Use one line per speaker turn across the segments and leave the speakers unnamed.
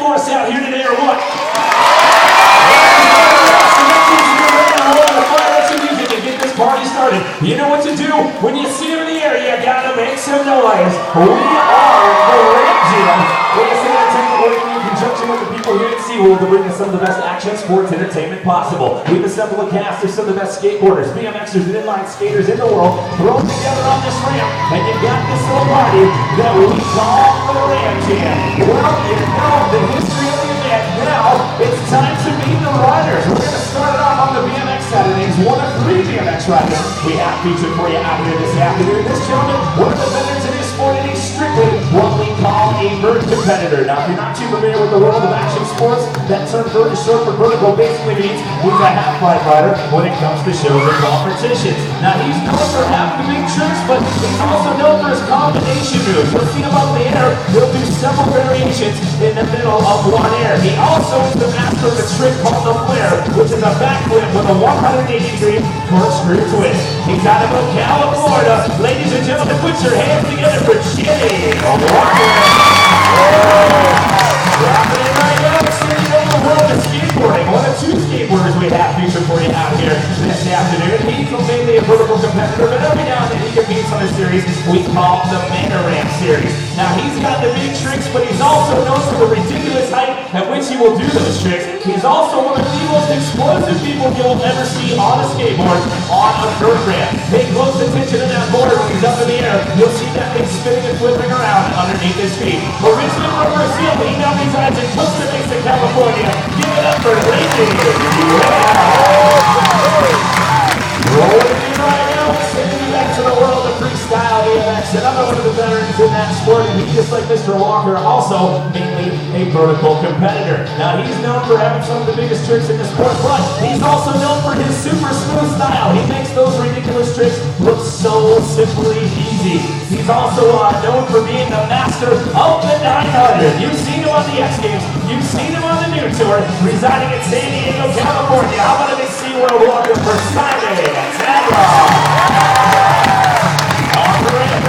for us out here today, or what? Party started. You know what to do when you see them in the air. You gotta make some noise. We are the Red Gym. We're San Antonio, working in conjunction with the people here at SeaWorld to bring us some of the best action sports entertainment possible. We've assembled a cast of some of the best skateboarders, BMXers, and inline skaters in the world thrown together on this ramp, and you got this little party that we call the Red Gym. Well, you know the history of the event. Now it's time to meet the riders. We're gonna start it off on the BMX Saturdays. One of 3 BMX riders we have featured for you out here this afternoon. This gentleman, one of the veterans in his sport, and he's strictly what we call a vert competitor. Now, if you're not too familiar with the world of action sports, that term vert is short for vertical. Basically means he's a half-pipe rider when it comes to shows and competitions. Now, he's known for half the big tricks, but he's also known for his combination moves. You'll see him up in the air. He'll do several variations in the middle of one air. He also is the master of the trick called the flare, which is a backflip with a 180-degree corkscrew twist. He's out of Ocala, Florida. Ladies and gentlemen, put your hands together for Jay Walker. Dropping in right now, city of the world of skateboarding. One of 2 skateboarders we have featured for you out here this afternoon. He's mainly a vertical competitor, but every now and then he competes on a series we call the Manor Ramp series. Now, he's got the big tricks, but he's also known for the ridiculous height at which he will do those tricks. He's also one of the most explosive people you'll ever see on a skateboard on a vert ramp. Pay close attention to that board when he's up in the air. You'll see that thing spinning and flipping around underneath his feet. Originally from Brazil, he now resides in Costa Mesa, California. Give it up for Lindsay. Rolling in right now, sending you back to the world of freestyle BMX. Another one of the veterans in that sport, and he, just like Mr. Walker, also mainly a vertical competitor. Now, he's known for having some of the biggest tricks in the sport, but he's also known for his super smooth style. He makes those ridiculous tricks look so simply easy. He's also known for being the master of the 900. You've seen him on the X Games. You've seen him on the new tour, residing in San Diego, California. How about a big SeaWorld Walker for Simon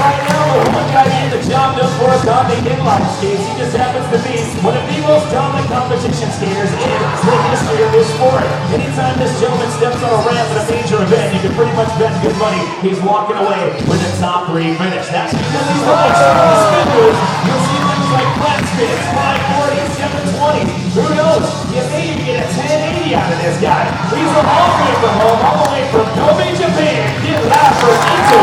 right now, the one guy getting the job done for us on the inline skates. He just happens to be one of the most dominant competition skaters in the history of this sport. Anytime this gentleman steps on a ramp at a major event, you can pretty much bet good money he's walking away with a top 3 finish. That's because he's like spin moves. You'll see things like flat spins, 540, 720. Who knows? You may even get a 1080 out of this guy. He's all the way from home, all the way from Kobe, Japan. Get loud for Ito.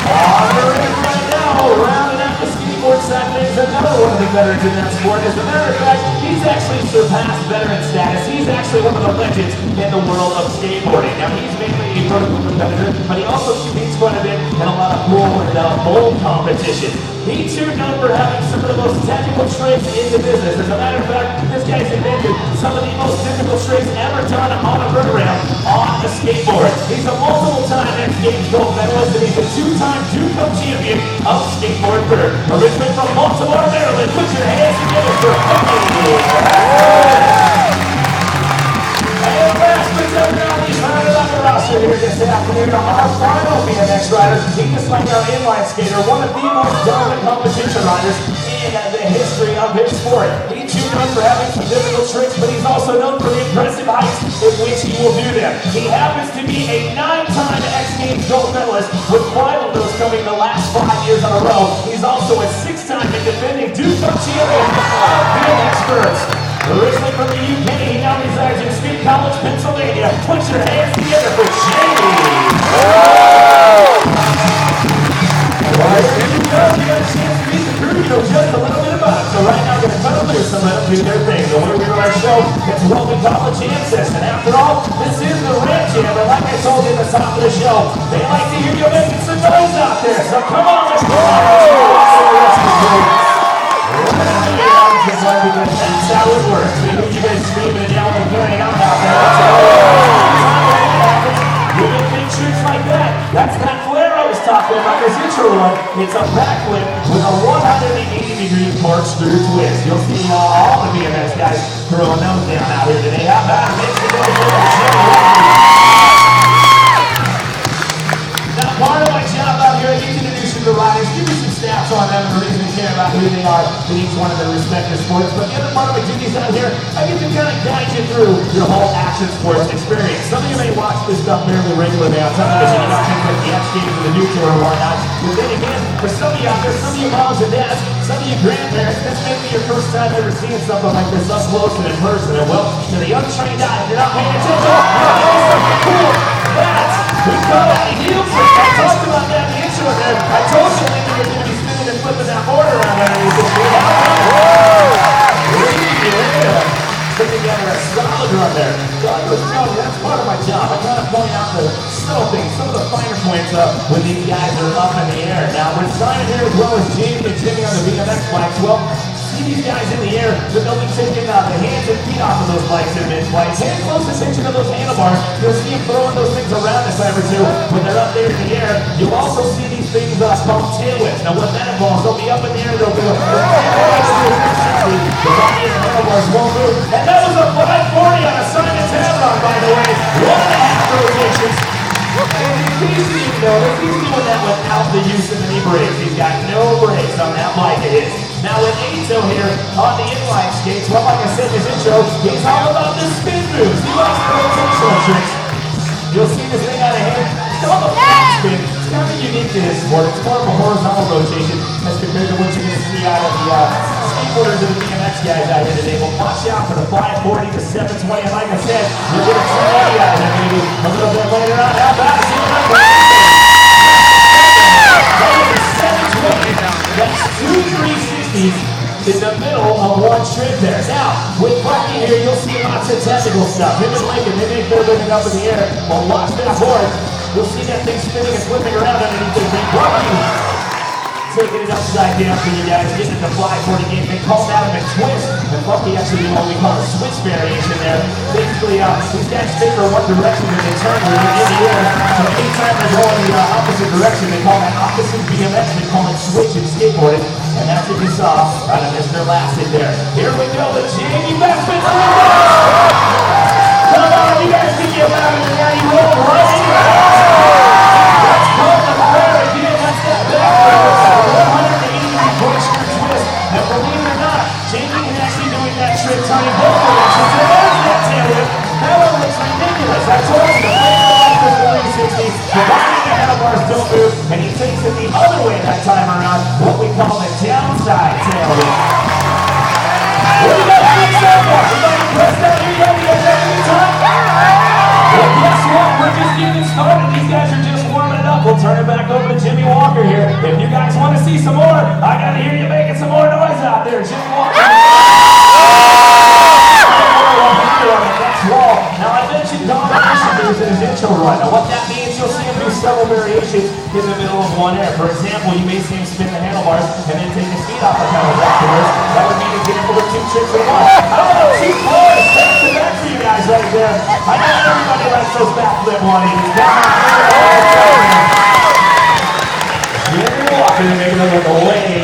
Right now, rounding out the skateboard Saturdays, another one of the veterans in that sport. As a matter of fact, he's actually surpassed veteran status. He's actually one of the legends in the world of skateboarding. Now, he's mainly a vertical competitor, but he also competes quite a bit in a lot of pool and bowl competitions. He too known for having some of the most technical tricks in the business. As a matter of fact, this guy's invented some of the most difficult tricks ever done on a vert ramp on a skateboard. He's a multiple-time X Games gold medalist, and he's a 2-time Duke champion of skateboard vert. Originally from Baltimore, Maryland, put your hands together for And last but not least, rounded out the roster here this afternoon, our final BMX rider. He just like our inline skater, one of the most dominant competition riders in the history of his sport. He's known for having some difficult tricks, but he's also known for the impressive heights in which he will do them. He happens to be a 9-time X Games gold medalist, with 5 of those coming the last 5 years in a row. He's also a 6-time defending Duke champion of BMX verts. Originally from the UK, he now resides in State College, Pennsylvania. Put your hands together for Jamie. Alright, here we go. You got a chance to meet the crew. You know just a little bit about it. So right now, we're going to cut them loose and let them do their thing. The way we run our show, it's what we call a jam session. After all, this is the Red Jam. And like I told you at the top of the show, they like to hear you making some noise out there. So come on, let's go. Because that's how it works. We hear you guys screaming and yelling and carrying out there. You get big tricks like that. That's that flare I was talking about, this intro one. It's a backflip with a 180-degree corkscrew twist. You'll see all the BMX guys throwing those down out here today. How about it? Makes it go for the Now, part of my job out here, I need to introduce you to the riders, give you some stats on them and the reason about who they are in each one of their respective sports. But the other part of my duties out here, I get to kind of guide you through your whole action sports experience. Some of you may watch this stuff fairly regularly on television. You got things like the X Games and the New Tour and whatnot. But then again, for some of you out there, some of you moms and dads, some of you grandparents, this may be your first time ever seeing something like this up close and in person. And well, to the untrained eye, if you're not paying attention, you're doing something cool. That's we come out of heel flick. I talked about that in the intro there. I told you that you're going to be spinning and flipping that board around underneath this thing. Put together a solid run there. So I was telling you, that's part of my job. I kind of point out the subtle things, some of the finer points when these guys are up in the air. Now, we're signing here as well as Jamie and Jimmy on the BMX bikes. Well, see these guys in the air, but they'll be taking the hands and feet off of those bikes in mid-flight. Pay close attention to those handlebars. You'll see them throwing those things around a time or two when they're up there in the air. You'll also see these things called tail whips. Now, what that involves, they'll be up in the air, they'll do a the body and the handlebars won't move. And that was a 540 on a Simon Tavron, by the way. 1.5 rotations. And it's easy to notice, he's doing that without the use of any brakes. He's got no brakes on that bike of his. Now with Ato here on the inline skates, well, like I said in his intro, he's all about the spin moves. He likes the rotational tricks. You'll see this thing out of hand. It's called the flat spin. It's kind of unique to his sport. It's more of a horizontal rotation as compared to what you're going to see out of the skateboarders and the BMX guys out here today. Well, watch out for the 540 to 720. And like I said, you'll get a 280 out of it maybe a little bit later on. How about it? That's 2 360s in the middle of one trip there. Now, with Bucky here, you'll see lots of technical stuff. Him and Lincoln, they make their living up in the air. Well, watch that board. You'll see that thing spinning and flipping around underneath the big Bucky. Taking it upside down for you guys, getting it to 540 game. They call that a twist. And Bucky actually did what we call a switch variation there. Basically, these guys favor one direction and they turn in the air. So anytime they're going the opposite direction, they call that opposite BMX. They call it switch in skateboarding. And that's what you saw out of Mr. Lasted there. Here we go with Jamie Bassman. Come on, you guys can get loud in there. You roll right in. Let's go to the prayer again. That's that back. 180-degree twist. And believe it or not, Jamie is actually doing that trick turning both directions. So there's that tail whip. That one looks ridiculous. I told you, the plane is the 360. The body and the handlebars don't move. And he takes it the other way that time around. What we call the downside tail whip. What do you guys think so far? You guys impressed out here yet? You guys having a good time? Well, guess what? We're just getting started. These guys are just warming it up. We'll turn it back over to Jimmy Walker here. If you guys want to see some more, I got to hear you making some more noise out there. Jimmy Walker. Now, I mentioned domination moves in his intro run. Now, what that means, you'll see him do several variations in the middle of one air. For example, you may see him spin the handlebars and then take his feet off the pedals afterwards. That would be an example of 2 tricks in one. How about 2 floors back to back for you guys right there? I know everybody likes those backflip 180s. Jimmy Walker making it look away.